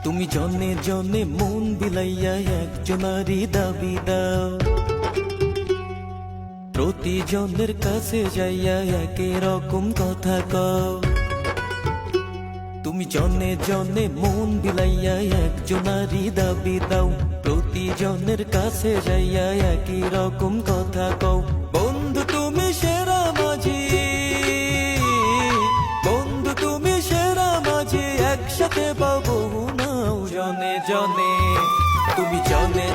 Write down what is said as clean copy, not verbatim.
তুমি জনে জনে মন বিলাইয়া একজনারই দাবি দাও, প্রতিজনের কাছে যাইয়া একই রকম কথা কও। তুমি জনে জনে মন বিলাইয়া একজনারই দাবি দাও, প্রতিজনের কাছে যাইয়া একই রকম কথা কও। বন্ধু তুমি সেরা মাঝি, বন্ধু তুমি সেরা মাঝি, একসাথে পাবো নাও জনে জনে। তুমি জনে